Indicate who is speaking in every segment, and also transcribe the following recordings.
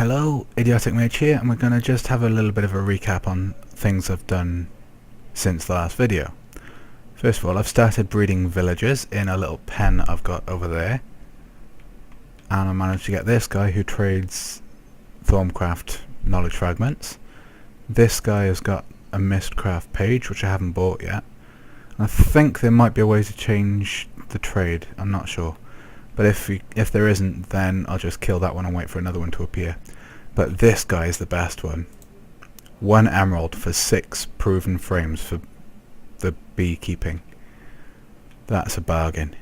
Speaker 1: Hello, Idiotic Mage here, and we're going to just have a little bit of a recap on things I've done since the last video. First of all, I've started breeding villagers in a little pen I've got over there, and I managed to get this guy who trades Thorncraft knowledge fragments. This guy has got a Mistcraft page, which I haven't bought yet. I think there might be a way to change the trade, I'm not sure. But if there isn't, then I'll just kill that one and wait for another one to appear. But this guy is the best one. 1 emerald for 6 proven frames for the beekeeping. That's a bargain.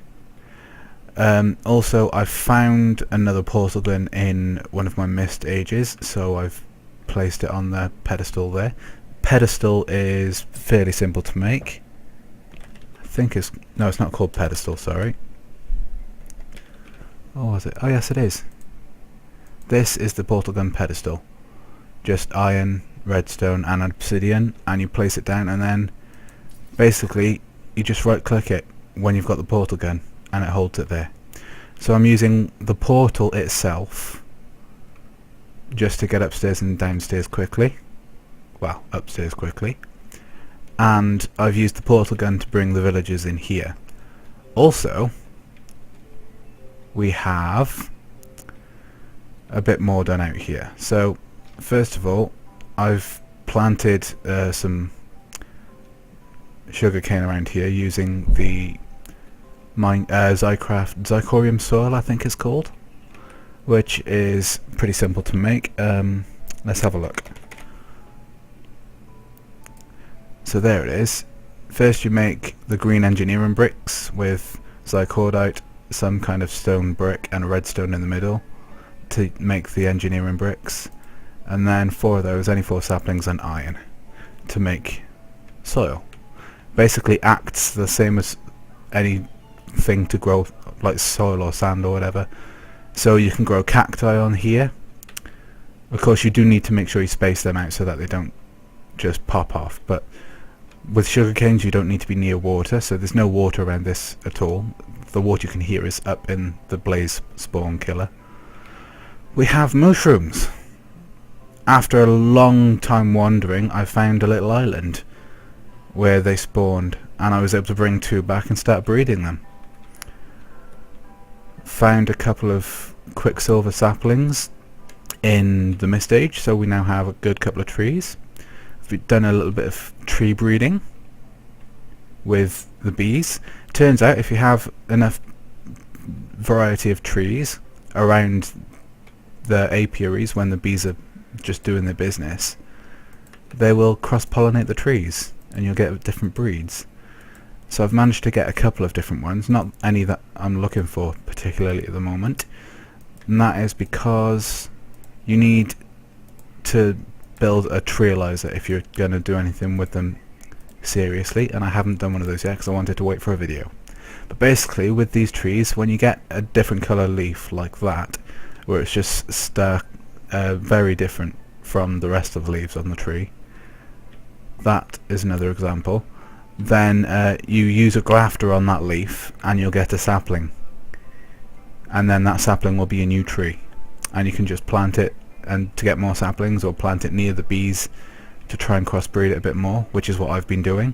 Speaker 1: Also, I've found another portal gun in one of my mist ages, so I've placed it on the pedestal there. Pedestal is fairly simple to make. I think it's... no, it's not called pedestal, sorry. Oh, was it? Oh, yes, it is. This is the portal gun pedestal. Just iron, redstone, and obsidian, and you place it down, and then basically you just right-click it when you've got the portal gun, and it holds it there. So I'm using the portal itself just to get upstairs and downstairs quickly. Well, upstairs quickly. And I've used the portal gun to bring the villagers in here. Also, we have a bit more done out here. So first of all, I've planted some sugarcane around here using the Zycorium soil, I think it's called, which is pretty simple to make. Let's have a look. So there it is. First you make the green engineering bricks with Zycordite, some kind of stone brick and redstone in the middle to make the engineering bricks, and then 4 of those, any 4 saplings, and iron to make soil. Basically acts the same as anything to grow, like soil or sand or whatever. So you can grow cacti on here. Of course you do need to make sure you space them out so that they don't just pop off, but with sugar canes you don't need to be near water, so there's no water around this at all. The water you can hear is up in the blaze spawn killer. We have mushrooms. After a long time wandering, I found a little island where they spawned, and I was able to bring 2 back and start breeding them. Found a couple of quicksilver saplings in the mist age, so we now have a good couple of trees. We've done a little bit of tree breeding with the bees. Turns out if you have enough variety of trees around the apiaries when the bees are just doing their business, they will cross-pollinate the trees and you'll get different breeds. So I've managed to get a couple of different ones, not any that I'm looking for particularly at the moment, and that is because you need to build a Treealyzer if you're going to do anything with them seriously, and I haven't done one of those yet because I wanted to wait for a video. But basically with these trees, when you get a different colour leaf like that, where it's just stark, very different from the rest of the leaves on the tree, that is another example, then you use a grafter on that leaf and you'll get a sapling, and then that sapling will be a new tree, and you can just plant it and to get more saplings, or plant it near the bees to try and crossbreed it a bit more, which is what I've been doing.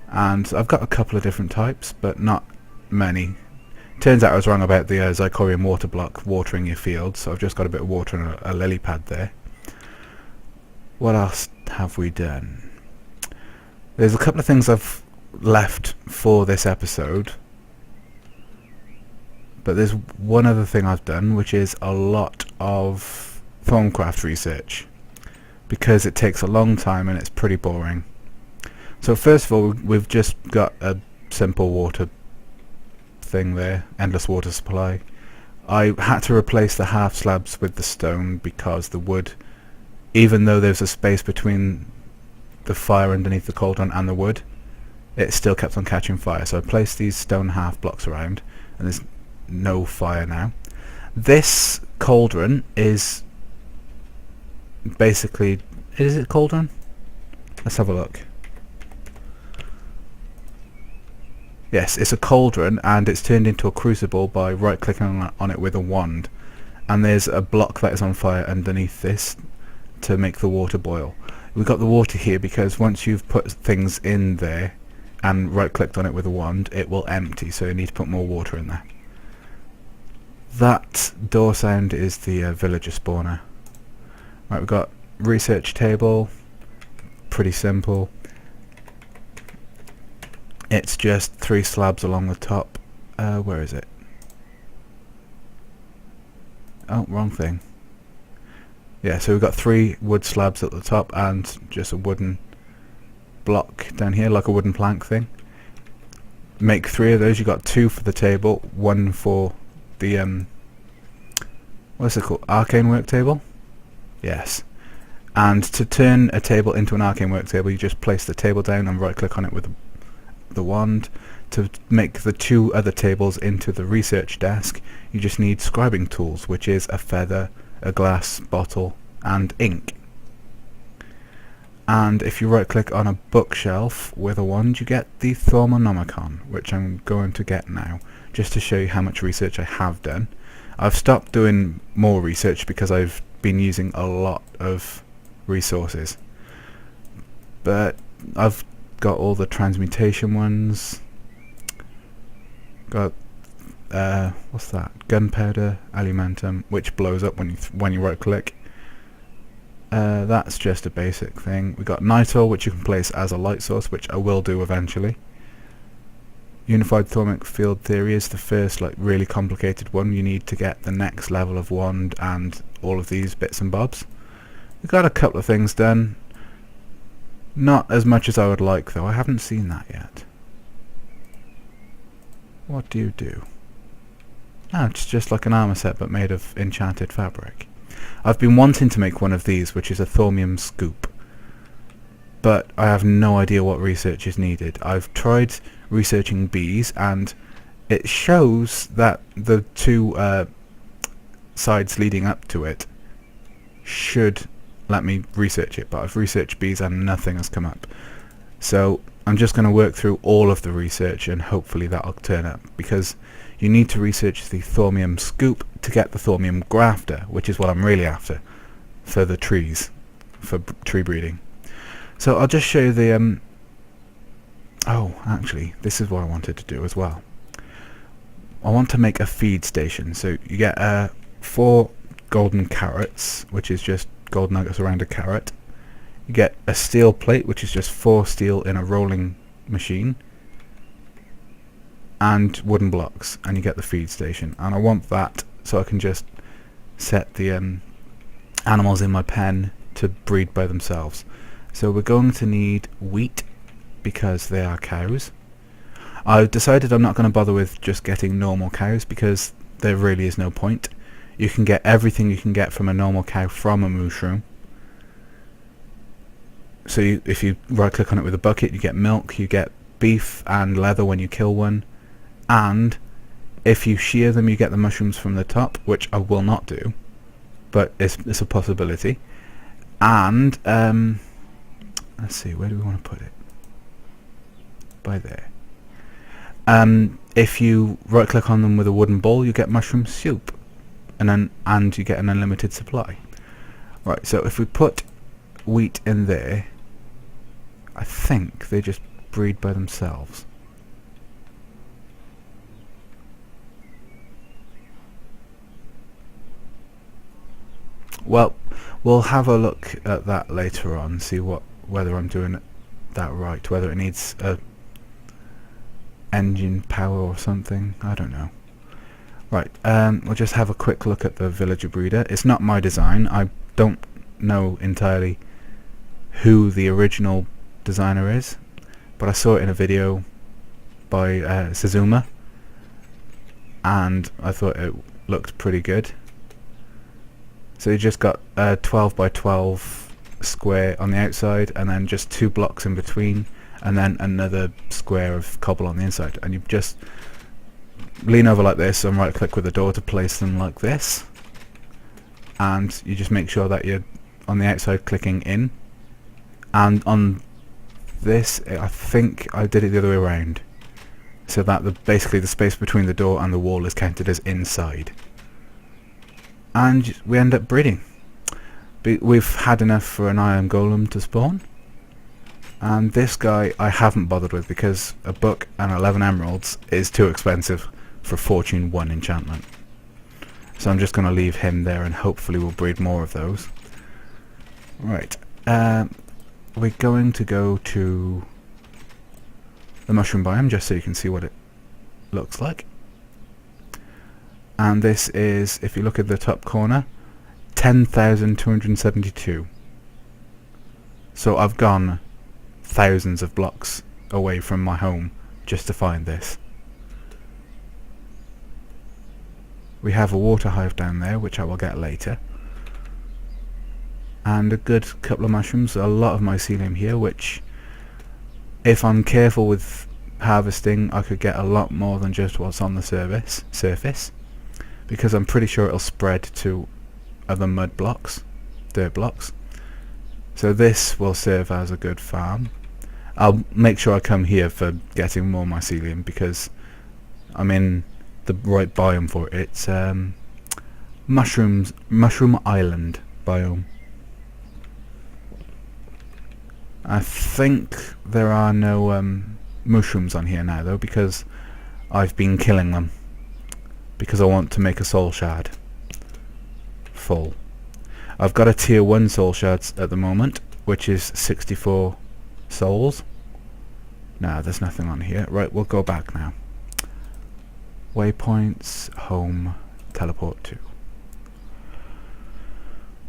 Speaker 1: And I've got a couple of different types, but not many. Turns out I was wrong about the Zycorium water block watering your field, so I've just got a bit of water and a lily pad there. What else have we done? There's a couple of things I've left for this episode, but there's one other thing I've done, which is a lot of Thorncraft research, because it takes a long time and it's pretty boring. So first of all, we've just got a simple water thing there, endless water supply. I had to replace the half slabs with the stone because the wood, even though there's a space between the fire underneath the cauldron and the wood, it still kept on catching fire. So I placed these stone half blocks around, and there's no fire now. This cauldron is basically... is it cauldron? Let's have a look. Yes, it's a cauldron, and it's turned into a crucible by right-clicking on it with a wand. and there's a block that is on fire underneath this to make the water boil. We've got the water here because once you've put things in there and right clicked on it with a wand, it will empty, so you need to put more water in there. That door sound is the villager spawner. Right, we've got research table, pretty simple. It's just 3 slabs along the top. Where is it? Oh, wrong thing. Yeah, so we've got 3 wood slabs at the top and just a wooden block down here, like a wooden plank thing. Make 3 of those. You got 2 for the table, 1 for the what's it called? Arcane work table? Yes. And to turn a table into an arcane work table, you just place the table down and right click on it with the wand. To make the 2 other tables into the research desk, you just need scribing tools, which is a feather, a glass bottle, and ink. And if you right click on a bookshelf with a wand, you get the Thaumonomicon, which I'm going to get now, just to show you how much research I have done. I've stopped doing more research because I've been using a lot of resources, but I've got all the transmutation ones. Got what's that? Gunpowder, alumentum, which blows up when you right click. That's just a basic thing. We got nitol, which you can place as a light source, which I will do eventually. Unified Thaumic Field Theory is the first really complicated one. You need to get the next level of wand and all of these bits and bobs. We've got a couple of things done. Not as much as I would like though. I haven't seen that yet. What do you do? Oh, it's just like an armor set but made of enchanted fabric. I've been wanting to make one of these, which is a thaumium scoop, but I have no idea what research is needed. I've tried researching bees and it shows that the 2 sides leading up to it should let me research it, but I've researched bees and nothing has come up. So I'm just going to work through all of the research and hopefully that'll turn up, because you need to research the thaumium scoop to get the thaumium grafter, which is what I'm really after for the trees, for tree breeding. So I'll just show you the oh, actually, this is what I wanted to do as well. I want to make a feed station. So you get 4 golden carrots, which is just gold nuggets around a carrot. You get a steel plate, which is just 4 steel in a rolling machine, and wooden blocks, and you get the feed station. And I want that so I can just set the animals in my pen to breed by themselves. So we're going to need wheat because they are cows. I've decided I'm not going to bother with just getting normal cows because there really is no point. You can get everything you can get from a normal cow from a mushroom. So if you right click on it with a bucket, you get milk, you get beef and leather when you kill one, and if you shear them you get the mushrooms from the top, which I will not do, but it's a possibility. And let's see, where do we want to put it? By there. If you right click on them with a wooden bowl, you get mushroom soup, and you get an unlimited supply. Right, so if we put wheat in there, I think they just breed by themselves. Well, we'll have a look at that later on, see whether I'm doing that right, whether it needs a engine power or something, I don't know. Right, we'll just have a quick look at the villager breeder. It's not my design. I don't know entirely who the original designer is, but I saw it in a video by Suzuma and I thought it looked pretty good. So you just got a 12 by 12 square on the outside and then just 2 blocks in between, and then another square of cobble on the inside, and you just lean over like this and right click with the door to place them like this, and you just make sure that you're on the outside clicking in, and on this I think I did it the other way around, so that basically the space between the door and the wall is counted as inside. and we end up breeding. We've had enough for an iron golem to spawn, and this guy I haven't bothered with because a book and 11 emeralds is too expensive for Fortune 1 enchantment. So I'm just going to leave him there, and hopefully we'll breed more of those. Right, we're going to go to the mushroom biome just so you can see what it looks like. And this is, if you look at the top corner, 10,272. So I've gone thousands of blocks away from my home just to find this. We have a water hive down there, which I will get later. And a good couple of mushrooms, a lot of mycelium here, which if I'm careful with harvesting I could get a lot more than just what's on the surface, because I'm pretty sure it'll spread to other mud blocks, dirt blocks. So this will serve as a good farm. I'll make sure I come here for getting more mycelium because I'm in the right biome for it. It's Mushroom Island biome. I think there are no mushrooms on here now though, because I've been killing them because I want to make a soul shard full. I've got a tier 1 soul shards at the moment, which is 64 souls. No, there's nothing on here. Right, we'll go back now. Waypoints, home, teleport to.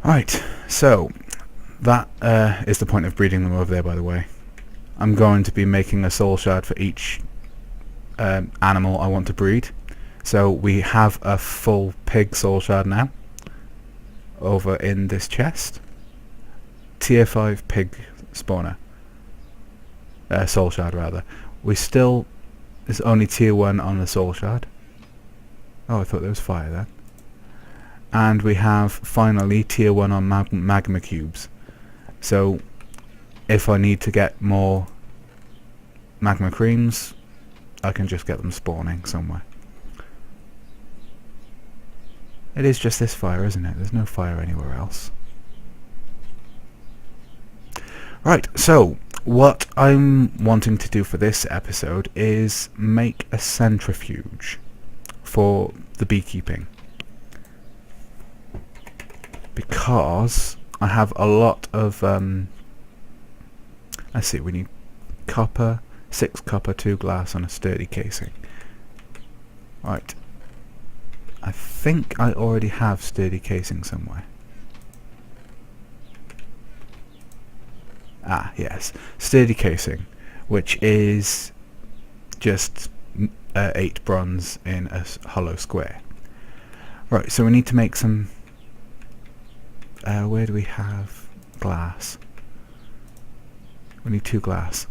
Speaker 1: Right, so that is the point of breeding them over there, by the way. I'm going to be making a soul shard for each animal I want to breed. So we have a full pig soul shard now over in this chest. Tier 5 pig spawner. Soul shard rather. There's only tier 1 on the soul shard. Oh, I thought there was fire there. And we have finally tier 1 on magma cubes. So if I need to get more magma creams, I can just get them spawning somewhere. It is just this fire, isn't it? There's no fire anywhere else. Right, so what I'm wanting to do for this episode is make a centrifuge for the beekeeping, because I have a lot of let's see, we need copper, 6 copper, 2 glass and a sturdy casing. Right, I think I already have sturdy casing somewhere. Ah, yes, sturdy casing, which is just 8 bronze in a hollow square. Right, so we need to make some. Where do we have glass? We need 2 glass.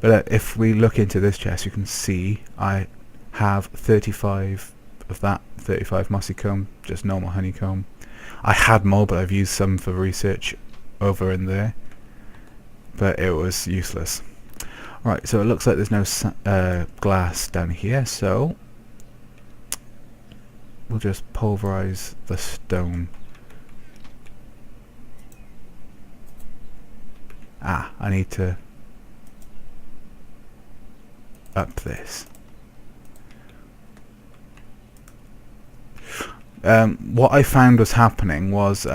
Speaker 1: But if we look into this chest, you can see I have 35 of that, 35 mossy comb, just normal honeycomb. I had more, but I've used some for research over in there, but it was useless. Right, so it looks like there's no glass down here, so we'll just pulverize the stone. Ah, I need to up this. What I found was happening was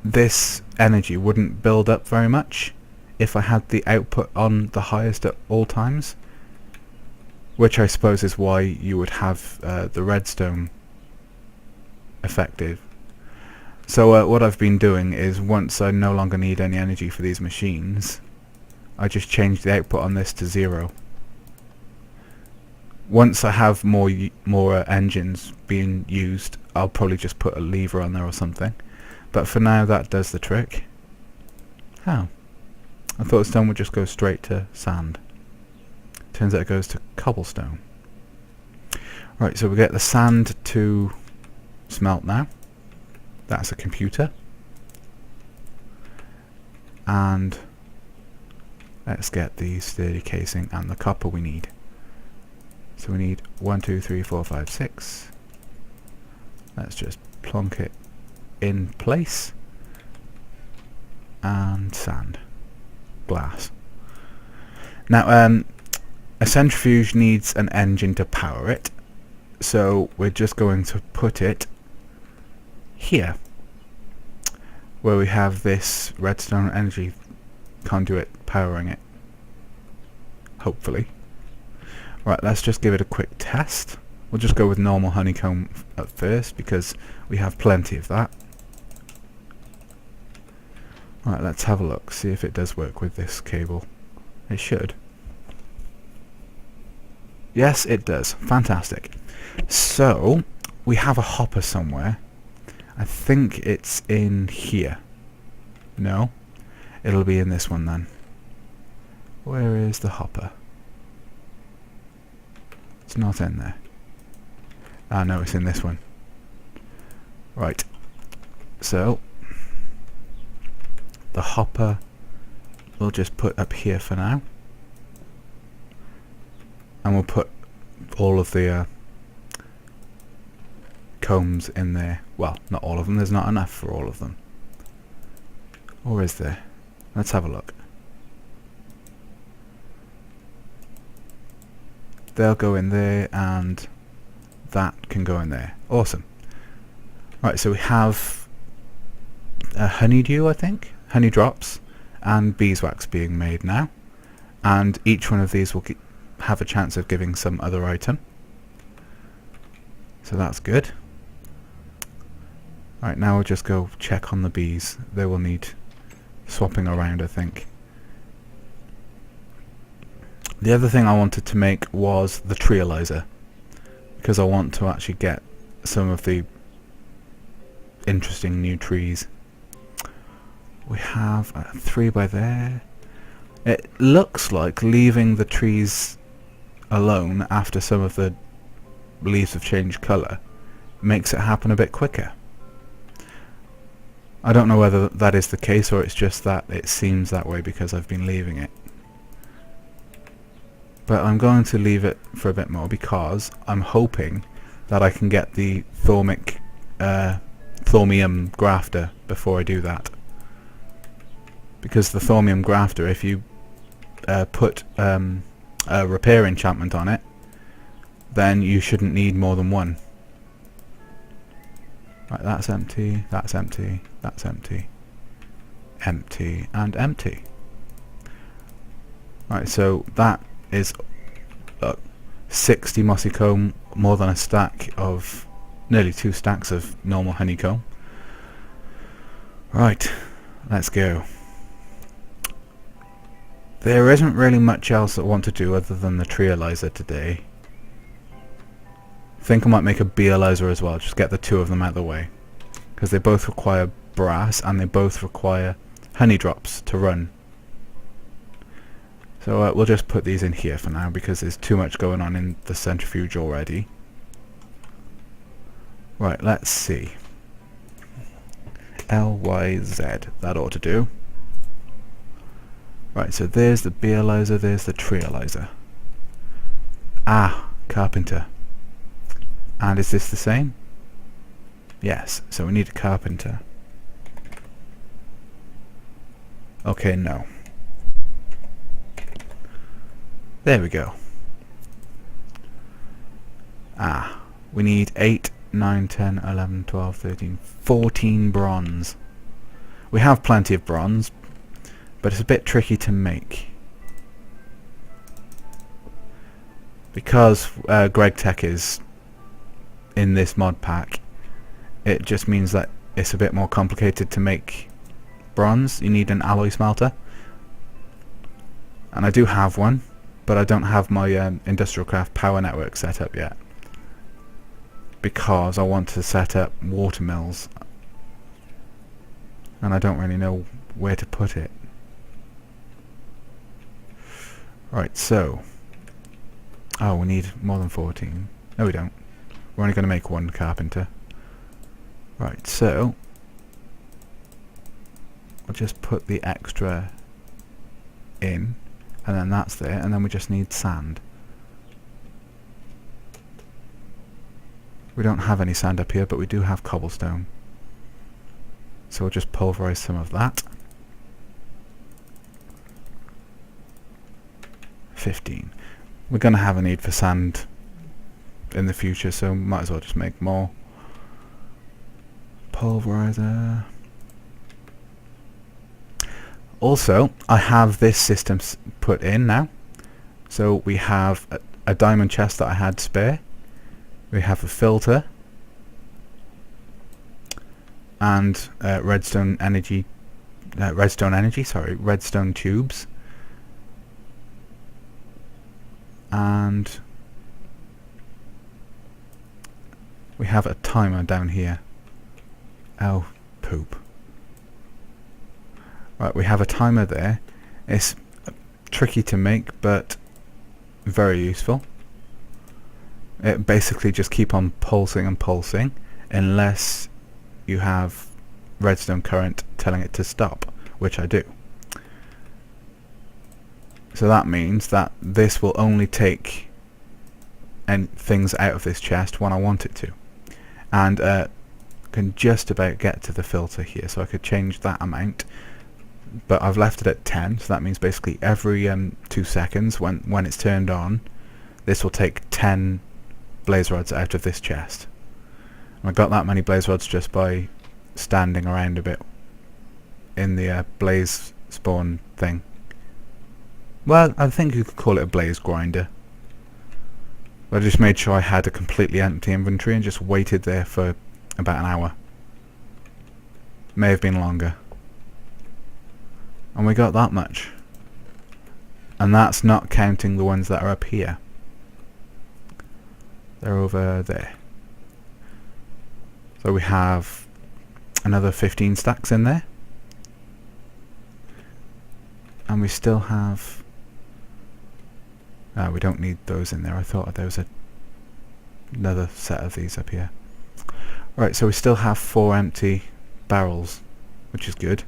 Speaker 1: this energy wouldn't build up very much if I had the output on the highest at all times, which I suppose is why you would have the redstone effective. So what I've been doing is, once I no longer need any energy for these machines, I just change the output on this to 0. Once I have more engines being used, I'll probably just put a lever on there or something. But for now, that does the trick. Oh. I thought stone would just go straight to sand. Turns out it goes to cobblestone. Right, so we get the sand to smelt now. That's a computer. And let's get the sturdy casing and the copper we need. So we need 1, 2, 3, 4, 5, 6. Let's just plonk it in place, and sand, glass. Now a centrifuge needs an engine to power it, so we're just going to put it here where we have this redstone energy conduit powering it, hopefully. Right, let's just give it a quick test. We'll just go with normal honeycomb at first because we have plenty of that. Right, let's have a look, see if it does work with this cable. It should. Yes, it does. Fantastic. So, we have a hopper somewhere. I think it's in here. No? It'll be in this one then. Where is the hopper? It's not in there. Ah, no, it's in this one. Right. So, the hopper we'll just put up here for now. And we'll put all of the combs in there. Well, not all of them. There's not enough for all of them. Or is there? Let's have a look. They'll go in there, and that can go in there. Awesome. Right, so we have a honeydew, I think, honey drops, and beeswax being made now. And each one of these will have a chance of giving some other item. So that's good. Right, now we'll just go check on the bees. They will need swapping around, I think. The other thing I wanted to make was the Treealyzer, because I want to actually get some of the interesting new trees. We have 3 by there. It looks like leaving the trees alone after some of the leaves have changed colour makes it happen a bit quicker. I don't know whether that is the case or it's just that it seems that way because I've been leaving it. But I'm going to leave it for a bit more because I'm hoping that I can get the thormium grafter before I do that. Because the thormium grafter, if you put a repair enchantment on it, then you shouldn't need more than one. Right, that's empty, that's empty, that's empty, empty, and empty. Right, so that is 60 mossy comb, more than a stack of, nearly 2 stacks of normal honeycomb. Right, let's go. There isn't really much else I want to do other than the Treealyzer today. I think I might make a Beealyzer as well, just get the 2 of them out of the way. Because they both require brass and they both require honey drops to run. So we'll just put these in here for now because there's too much going on in the centrifuge already. Right, let's see. LYZ, that ought to do. Right, so there's the Beealyzer, there's the Treealyzer. Ah, carpenter. And is this the same? Yes, so we need a carpenter. Okay, no. There we go. Ah, we need 8, 9, 10, 11, 12, 13, 14 bronze. We have plenty of bronze, but it's a bit tricky to make. Because Greg Tech is in this mod pack, it just means that it's a bit more complicated to make bronze. You need an alloy smelter. And I do have one, but I don't have my Industrial Craft power network set up yet. Because I want to set up water mills. And I don't really know where to put it. Right, so... oh, we need more than 14. No, we don't. We're only going to make 1 carpenter. Right, so... I'll just put the extra in. And then that's there. And then we just need sand. We don't have any sand up here, but we do have cobblestone. So we'll just pulverize some of that. 15. We're going to have a need for sand in the future, so might as well just make more. Pulverizer. Also, I have this system put in now. So we have a diamond chest that I had spare. We have a filter. And redstone tubes. And we have a timer down here. Oh, poop. Right, we have a timer there. It's tricky to make, but very useful. It basically just keep on pulsing and pulsing unless you have redstone current telling it to stop, which I do. So that means that this will only take things out of this chest when I want it to. And can just about get to the filter here, so I could change that amount. But I've left it at 10, so that means basically every 2 seconds when it's turned on, this will take 10 blaze rods out of this chest. And I got that many blaze rods just by standing around a bit in the blaze spawn thing. Well, I think you could call it a blaze grinder. I just made sure I had a completely empty inventory and just waited there for about an hour. May have been longer. And we got that much. And that's not counting the ones that are up here. They're over there. So we have another 15 stacks in there. And we still have... we don't need those in there. I thought there was another set of these up here. Right, so we still have 4 empty barrels, which is good.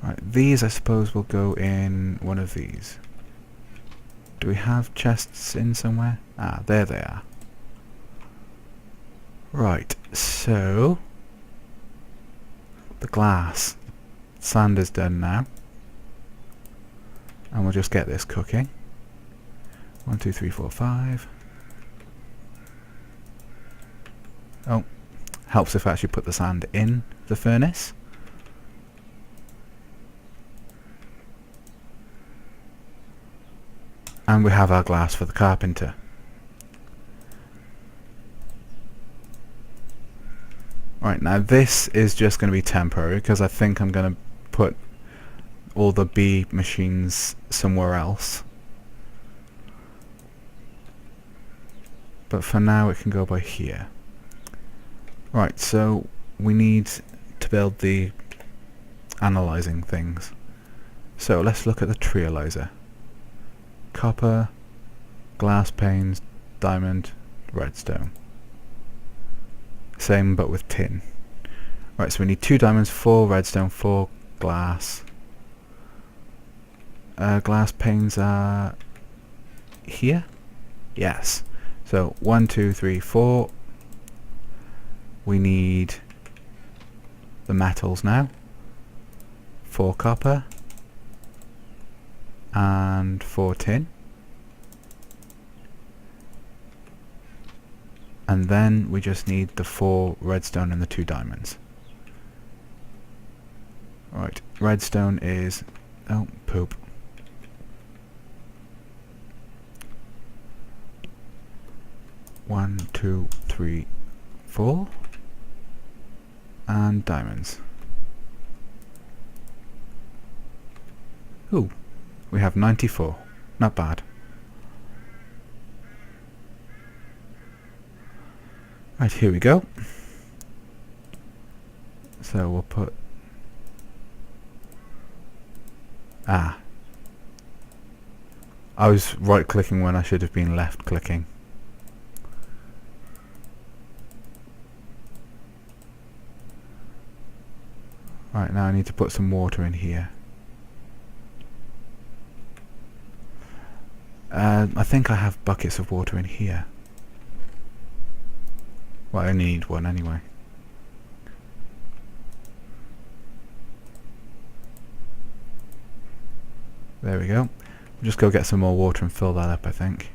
Speaker 1: Right, these I suppose will go in one of these. Do we have chests in somewhere? Ah, there they are. Right, so the glass. Sand is done now. And we'll just get this cooking. 1, 2, 3, 4, 5. Oh, helps if I actually put the sand in the furnace. And we have our glass for the carpenter. Right, now this is just going to be temporary because I think I'm going to put all the bee machines somewhere else. But for now it can go by here. Right, so we need to build the analyzing things. So let's look at the Treealyzer. Copper, glass panes, diamond, redstone. Same but with tin. Right, so we need 2 diamonds, 4 redstone, 4 glass. Glass panes are here? Yes. So 1, 2, 3, 4. We need the metals now. 4 copper and 4 tin. And then we just need the 4 redstone and the 2 diamonds. Right, redstone is... oh, poop. One, 2, 3, 4. And diamonds. Ooh, we have 94. Not bad. Right, here we go. So we'll put... I was right clicking when I should have been left clicking. Right, now I need to put some water in here. I think I have buckets of water in here. Well, I only need one anyway. There we go. We'll just go get some more water and fill that up, I think.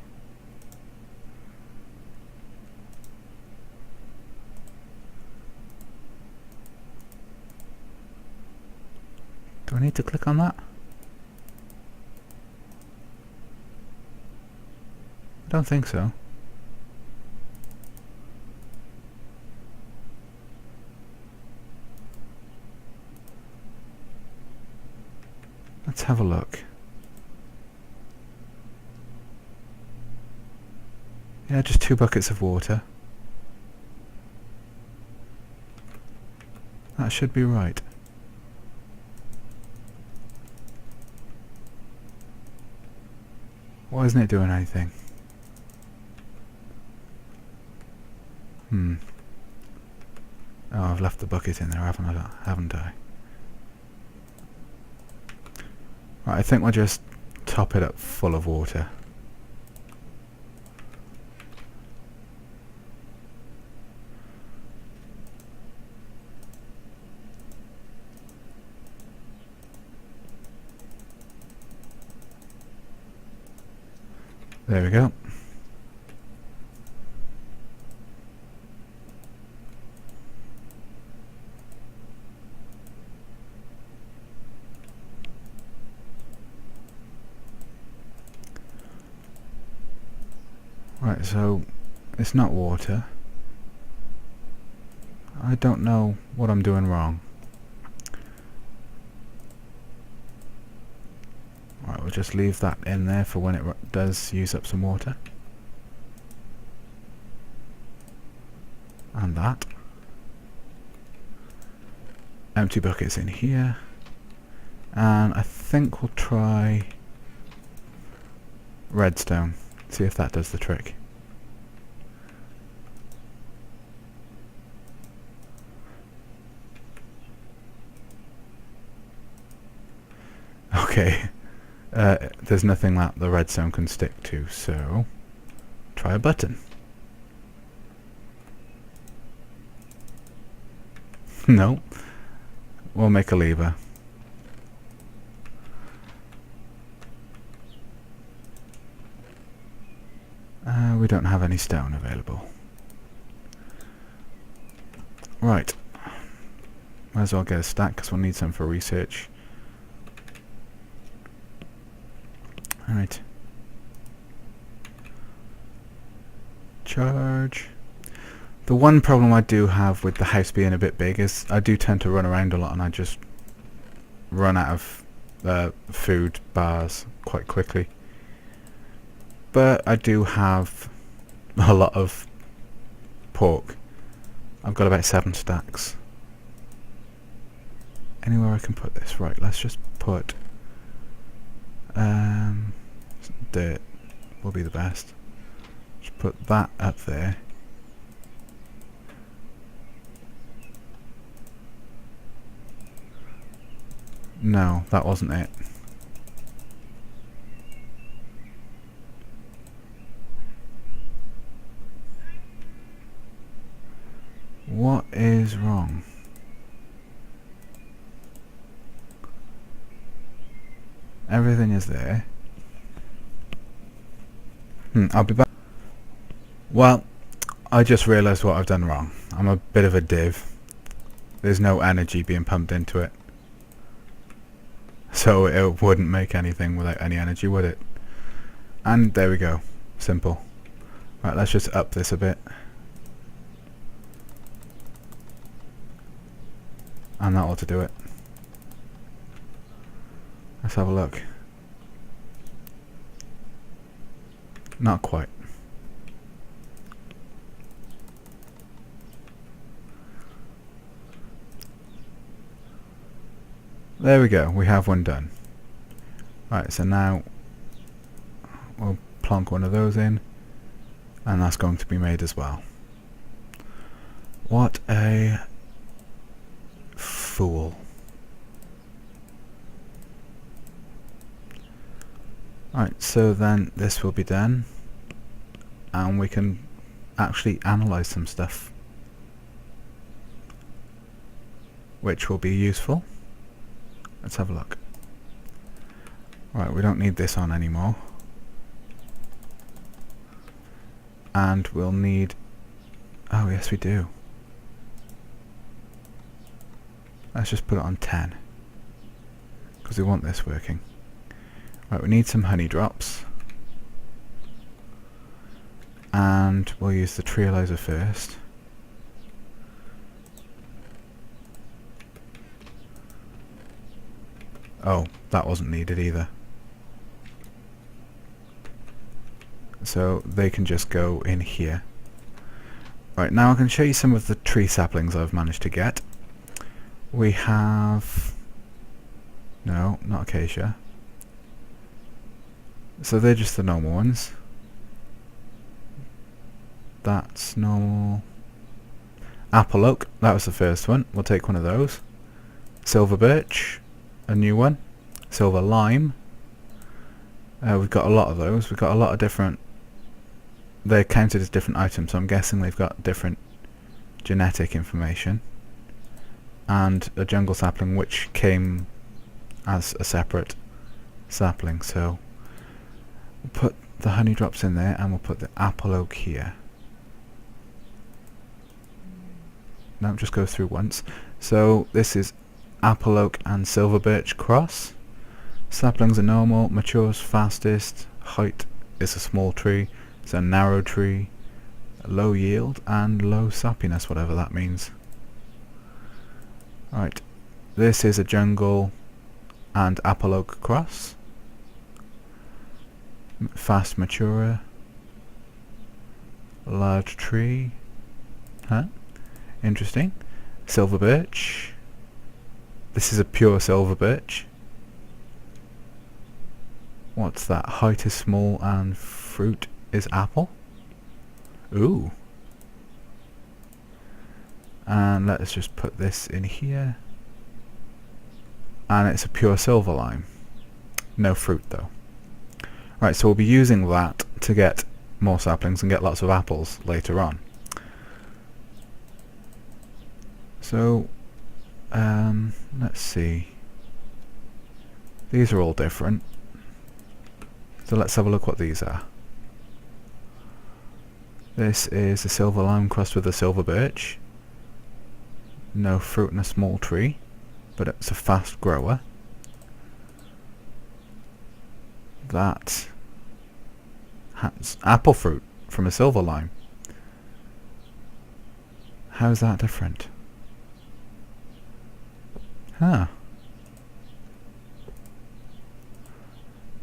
Speaker 1: Do I need to click on that? I don't think so. Let's have a look. Yeah, just 2 buckets of water. That should be right. Why isn't it doing anything? Oh, I've left the bucket in there, haven't I? Right, I think we'll just top it up full of water. There we go. Right, so it's not water. I don't know what I'm doing wrong. Right, we'll just leave that in there for when it does use up some water. And that. Empty buckets in here. And I think we'll try redstone. See if that does the trick. Okay. There's nothing that the redstone can stick to, so try a button. No. We'll make a lever. We don't have any stone available. Right. Might as well get a stack because we'll need some for research. Alright. Charge. The one problem I do have with the house being a bit big is I do tend to run around a lot and I just run out of food bars quite quickly. But I do have a lot of pork. I've got about 7 stacks. Anywhere I can put this? Right, let's just put dirt will be the best. Just put that up there. No, that wasn't it. What is wrong? Everything is there. I'll be back. Well, I just realised what I've done wrong. I'm a bit of a div. There's no energy being pumped into it. So it wouldn't make anything without any energy, would it? And there we go. Simple. Right, let's just up this a bit. And that ought to do it. Let's have a look. Not quite. There we go, we have one done. Right, so now we'll plonk one of those in, and that's going to be made as well. What a fool. Right, So then this will be done, and we can actually analyze some stuff, which will be useful. Let's have a look. Right, we don't need this on anymore. And we'll need... oh yes we do. Let's just put it on 10, because we want this working. Right, we need some honey drops. And we'll use the Treealyzer first. Oh, that wasn't needed either. So they can just go in here. Right, now I can show you some of the tree saplings I've managed to get. We have... no, not acacia. So they're just the normal ones. That's normal. Apple oak, that was the first one. We'll take one of those. Silver birch, a new one. Silver lime. We've got a lot of those. We've got a lot of different... they're counted as different items, so I'm guessing they've got different genetic information. And a jungle sapling which came as a separate sapling, so we'll put the honey drops in there, and we'll put the apple oak here. No, just go through once. So this is apple oak and silver birch cross. Saplings are normal, matures fastest, height is a small tree, it's a narrow tree, low yield and low sappiness, whatever that means. Right, this is a jungle and apple oak cross. Fast maturer, large tree, interesting. Silver birch, this is a pure silver birch. What's that? Height is small and fruit is apple. Ooh. And let's just put this in here. And it's a pure silver lime. No fruit though. Right, so we'll be using that to get more saplings and get lots of apples later on. So, let's see. These are all different. So let's have a look what these are. This is a silver lime crossed with a silver birch. No fruit and a small tree, but it's a fast grower. That has apple fruit from a silver lime. How's that different? Huh.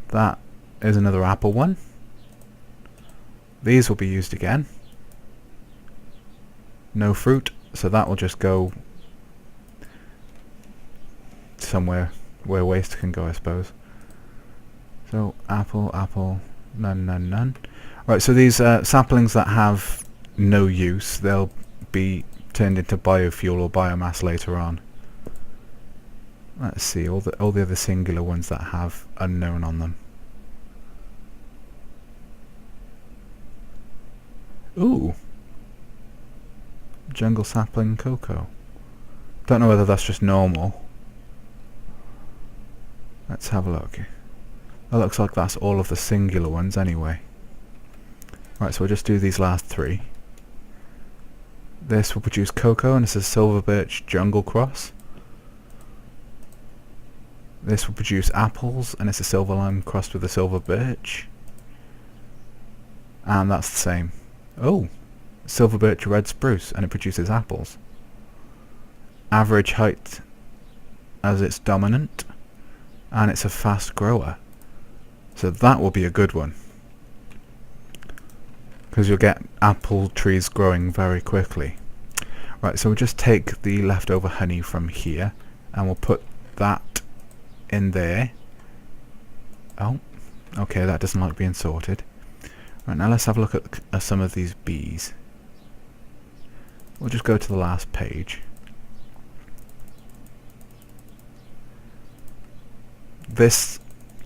Speaker 1: That is another apple one. These will be used again. No fruit, so that will just go somewhere where waste can go, I suppose. So apple, apple, none, none, none. Right, so these saplings that have no use, they'll be turned into biofuel or biomass later on. Let's see, all the other singular ones that have unknown on them. Ooh, jungle sapling cocoa. Don't know whether that's just normal. Let's have a look. That looks like that's all of the singular ones anyway. Right, so we'll just do these last three. This will produce cocoa, and this is silver birch jungle cross. This will produce apples, and it's a silver lime crossed with a silver birch. And that's the same. Oh, silver birch red spruce, and it produces apples. Average height as its dominant, and it's a fast grower. So that will be a good one, because you'll get apple trees growing very quickly. Right, so we'll just take the leftover honey from here, and we'll put that in there. Oh, okay, that doesn't like being sorted. Right, now let's have a look at some of these bees. We'll just go to the last page. This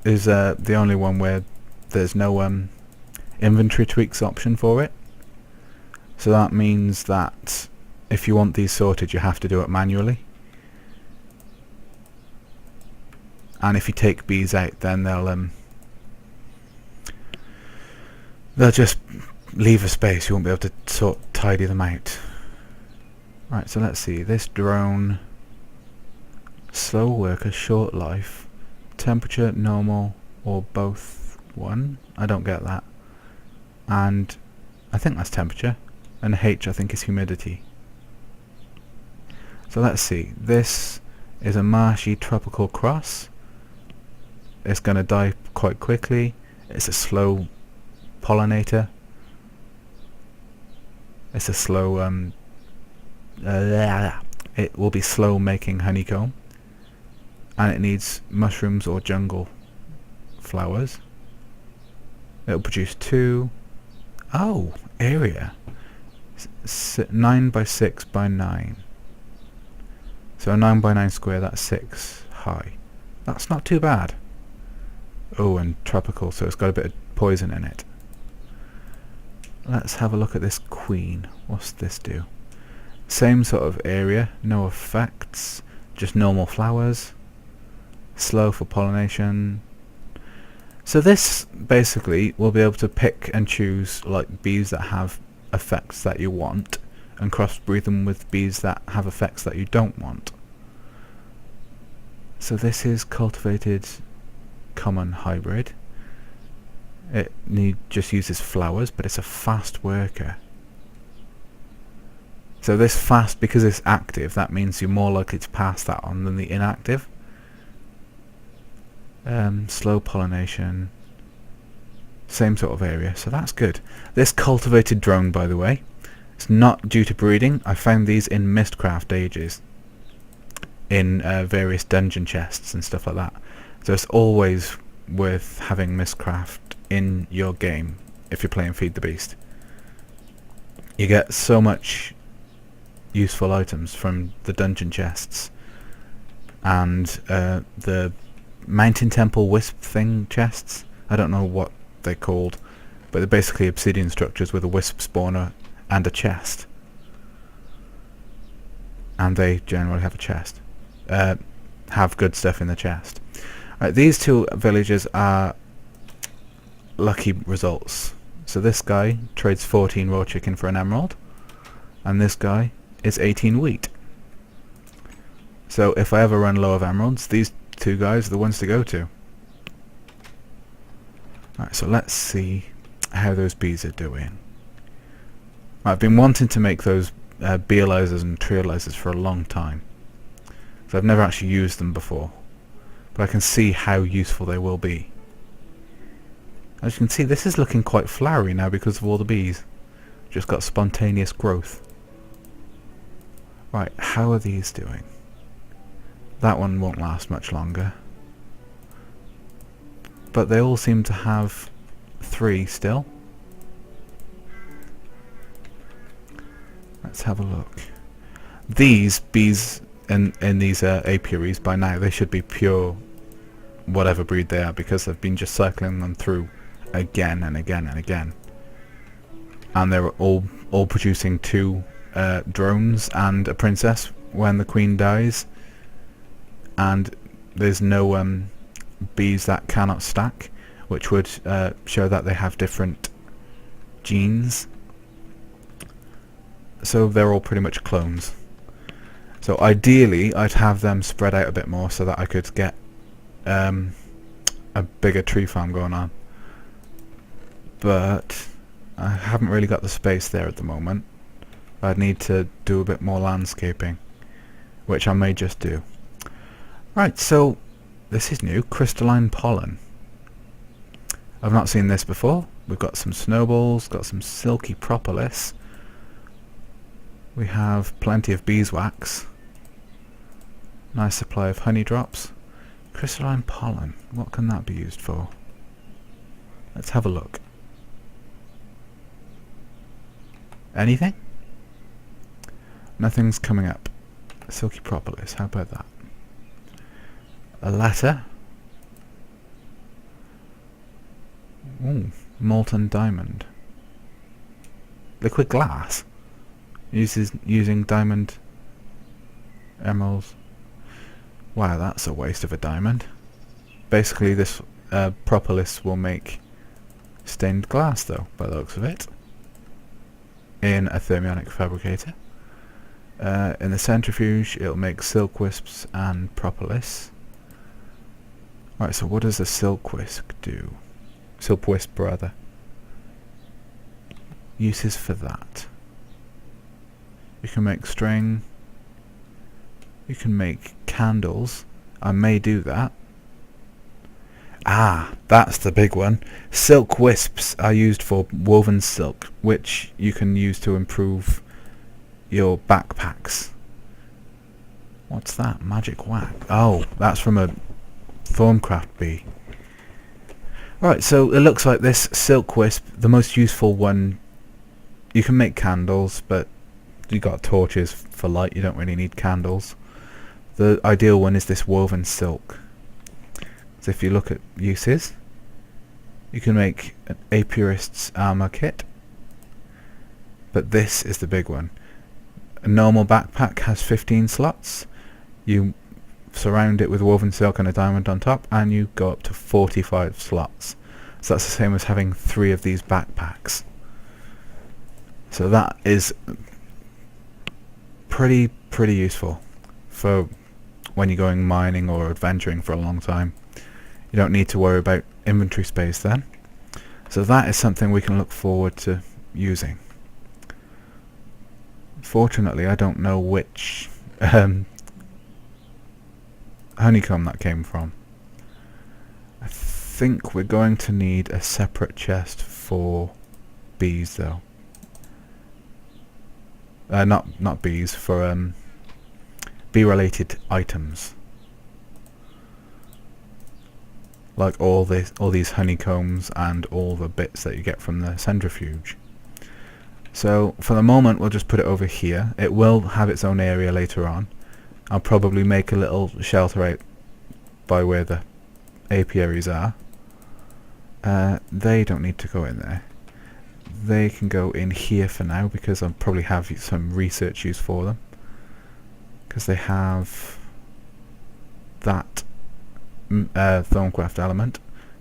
Speaker 1: is the only one where there's no inventory tweaks option for it. So that means that if you want these sorted, you have to do it manually. And if you take bees out, then they'll just leave a space. You won't be able to tidy them out. Right, so let's see. This drone, slow worker, short life, temperature, normal, or both 1. I don't get that. And I think that's temperature. And H, I think, is humidity. So let's see. This is a marshy tropical cross. It's going to die quite quickly. It's a slow pollinator. It's a slow it will be slow making honeycomb, and it needs mushrooms or jungle flowers. It'll produce 2. Oh, area 9 by 6 by 9. So 9 by 9 square, that's 6 high. That's not too bad. Oh, and tropical, so it's got a bit of poison in it. Let's have a look at this queen. What's this do? Same sort of area, no effects, just normal flowers, slow for pollination. So this basically will be able to pick and choose like bees that have effects that you want and crossbreed them with bees that have effects that you don't want. So this is cultivated common hybrid. It just uses flowers, but it's a fast worker. So this fast, because it's active, that means you're more likely to pass that on than the inactive. Slow pollination, same sort of area, so that's good. This cultivated drone, by the way, it's not due to breeding. I found these in Mistcraft ages, in various dungeon chests and stuff like that. So it's always worth having Mistcraft in your game if you're playing Feed the Beast. You get so much useful items from the dungeon chests and the Mountain Temple Wisp thing chests. I don't know what they're called, but they're basically obsidian structures with a wisp spawner and a chest, and they generally have a chest, have good stuff in the chest. Right, these 2 villages are lucky results. So this guy trades 14 raw chicken for an emerald, and this guy is 18 wheat. So if I ever run low of emeralds, these 2 guys are the ones to go to. Right, so let's see how those bees are doing. I've been wanting to make those Beealizers and Treealizers for a long time, so I've never actually used them before, but I can see how useful they will be. As you can see, this is looking quite flowery now because of all the bees. Just got spontaneous growth. Right, how are these doing? That one won't last much longer, but they all seem to have 3 still. Let's have a look. These bees in these apiaries, by now they should be pure whatever breed they are, because I've been just cycling them through again and again and again, and they're all producing 2 drones and a princess when the queen dies, and there's no bees that cannot stack, which would show that they have different genes. So they're all pretty much clones. So ideally I'd have them spread out a bit more so that I could get a bigger tree farm going on, but I haven't really got the space there at the moment. I'd need to do a bit more landscaping, which I may just do. Right, so this is new, crystalline pollen. I've not seen this before. We've got some snowballs, got some silky propolis. We have plenty of beeswax. Nice supply of honey drops. Crystalline pollen, what can that be used for? Let's have a look. Anything? Nothing's coming up. Silky propolis, how about that? A letter. Ooh, molten diamond. Liquid glass. Using diamond emeralds. Wow, that's a waste of a diamond. Basically, this propolis will make stained glass, though, by the looks of it, in a thermionic fabricator. In the centrifuge, it'll make silk wisps and propolis. Right, so what does a silk wisp do? Silk wisp, rather. Uses for that. You can make string. You can make candles. I may do that. Ah, that's the big one. Silk wisps are used for woven silk, which you can use to improve your backpacks. What's that? Magic whack. Oh, that's from a Thorncraft bee. Right, so it looks like this silk wisp, the most useful one. You can make candles, but you got torches for light, you don't really need candles. The ideal one is this woven silk. So if you look at uses, you can make an apiarist's armor kit, but this is the big one. A normal backpack has 15 slots. You surround it with woven silk and a diamond on top, and you go up to 45 slots. So that's the same as having 3 of these backpacks. So that is pretty useful for when you're going mining or adventuring for a long time. You don't need to worry about inventory space then. So that is something we can look forward to using. Fortunately, I don't know which honeycomb that came from. I think we're going to need a separate chest for bees, though. Not bees, for bee-related items, like all these honeycombs and all the bits that you get from the centrifuge. So for the moment, we'll just put it over here. It will have its own area later on. I'll probably make a little shelter out by where the apiaries are. They don't need to go in there. They can go in here for now, because I'll probably have some research use for them, because they have that Thorncraft element.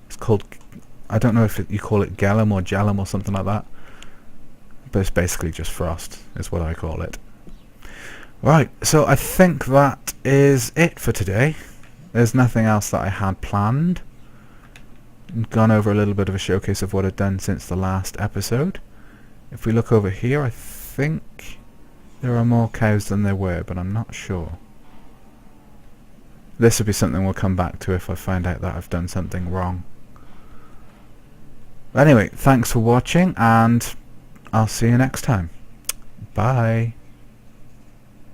Speaker 1: It's called, I don't know if you call it Gellum or Gellum or something like that, but it's basically just frost is what I call it. Right, so I think that is it for today. There's nothing else that I had planned. Gone over a little bit of a showcase of what I've done since the last episode. If we look over here, I think there are more cows than there were, but I'm not sure. This will be something we'll come back to if I find out that I've done something wrong. Anyway, thanks for watching, and I'll see you next time. Bye.